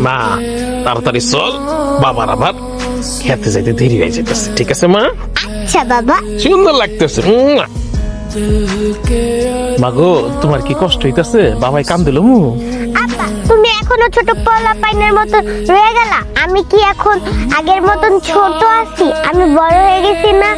মা তাড়াতাড়ি চল, বাবার আবার খেতে যাইতে দেরি হয়ে যাইতেছে। ঠিক আছে মা? আচ্ছা বাবা। সুন্দর লাগতেছে। মাগো, তোমার কি কষ্ট হইতাছে? বাবাই কান দিল মু। আব্বা, তুমি এখনো ছোট পোলা পাইনের মতো রয়ে গেলা। আমি কি এখন আগের মতন ছোট আছি? আমি বড় হয়ে গেছি না?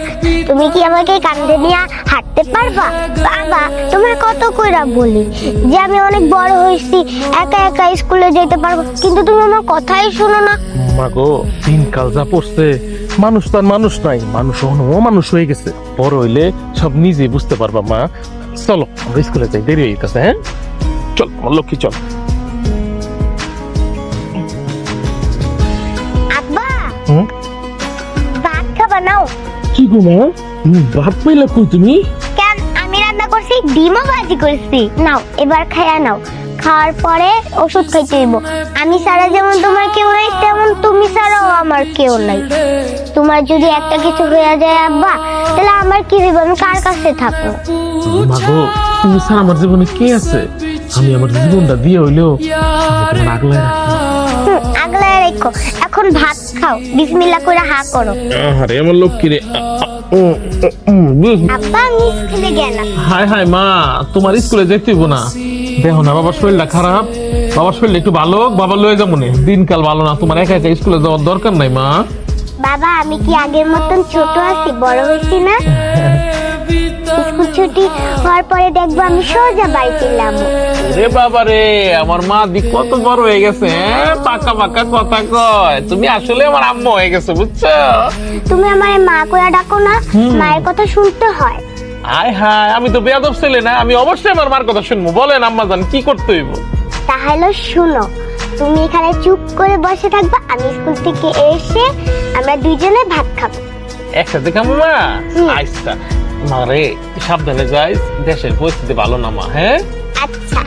তুমি কি আমাকে কাঁধে নিয়ে হাঁটতে পারবা? বাবা, তোমার কত কইরা বলি যে আমি অনেক বড় হয়েছি, একা একা স্কুলে যেতে পারবো, কিন্তু তুমি আমার কথাই শোনো না। মাগো, দিনকাল যা পড়ছে, মানুষ তো আর মানুষ নাই, মানুষ ও মানুষ হয়ে গেছে। বড় হইলে সব নিজে বুঝতে পারবা মা। চলো আমরা স্কুলে যাই, দেরি হয়ে যেতেছে। হ্যাঁ চল আমার লক্ষ্মী, চল। আব্বা, ভাত খাবা নাও। কি গো মা, ভাত পাইলা কই তুমি? কেন, আমি রান্না করছি, ডিমও ভাজি করছি। নাও এবার খাইয়া নাও। খাওয়ার পরে ওষুধ খাইতে দিব। আমি ছাড়া যেমন তোমার কেউ নাই, তেমন তুমি ছাড়াও আমার কেউ নাই। তোমার যদি একটা কিছু হয়ে যায় আব্বা, তাহলে আমার কি হইব? আমি কার কাছে থাকবো? মাগো, তুমি ছাড়া আমার জীবনে কে আছে? আমি আমার জীবনটা দিয়ে হইলেও তোমার আগলায় রাখি। আগলায় রেখো। এখন ভাত খাও, বিসমিল্লাহ করে হা করো। আরে আমার লক্ষ্মী রে। আব্বা, আমি স্কুলে গেলাম। হায় হায় মা, তোমার স্কুলে যেতে হইব না। দেখো না বাবার শরীরটা খারাপ, বাবার শরীরটা একটু ভালো হোক, বাবা লয়ে যাবো না। দিনকাল ভালো না, তোমার একা একা স্কুলে যাওয়ার দরকার নাই মা। বাবা, আমি কি আগের মতন ছোট আছি? বড় হয়েছি না? স্কুল ছুটি হওয়ার পরে দেখবো আমি সোজা বাড়িতে এলাম। রে বাবা রে, আমার মা দি কত বড় হয়ে গেছে। পাকা পাকা কথা কয়। তুমি আসলে আমার আম্মা হয়ে গেছে, বুঝছো? তুমি আমার মা কইয়া ডাকো না, মায়ের কথা শুনতে হয়। হায় হায়, আমি তো বেয়াদব ছেলে না, আমি অবশ্যই আমার মার কথা শুনবো। বলেন আম্মা জান, কি করতে হইব? তাহলে শুনো, তুমি এখানে চুপ করে বসে থাকবা, আমি স্কুল থেকে এসে আমরা দুইজনে ভাত খাবো। একসাথে খাবো মা? আচ্ছা মা রে, সাবধানে যাইস, দেশের পরিস্থিতি ভালো না মা। হ্যাঁ আচ্ছা।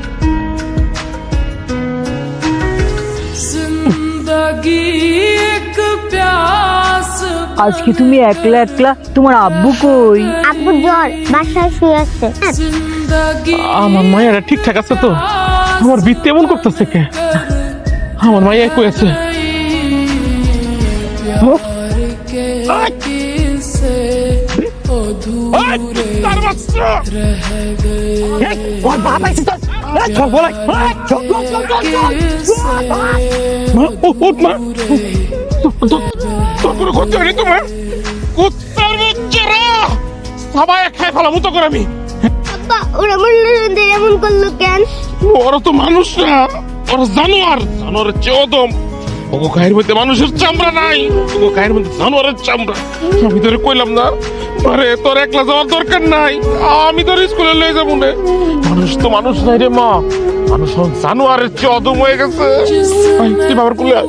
আজকে তুমি একলা একলা, তোমার আব্বু কই? আব্বু জ্বর, বাসায় শুয়ে আছে। আমার মায়েরা ঠিকঠাক আছে তো? আমার বৃত্তি এমন করতেছে কে? আমার মাইয়া কই আছে? সবাই খাই ফেলাম তো করে আমি। আব্বা, ওরা বললো এমন করলো কেন? ওরা তো মানুষ না, ওরা জানোয়ার। জানোয়ারের চেয়েও দম। ওগো গায়ের মধ্যে মানুষের চামড়া নাই, ওগো গায়ের মধ্যে জানোয়ারের চামড়া। আমি তোরে কইলাম না আরে, তোর একলা যাওয়ার দরকার নাই, আমি তোর স্কুলে লয়ে যাবো না। মানুষ তো মানুষ নাই রে মা, মানুষ জানোয়ারের চেয়ে অদম হয়ে গেছে। তুই বাবার কোলে আয়।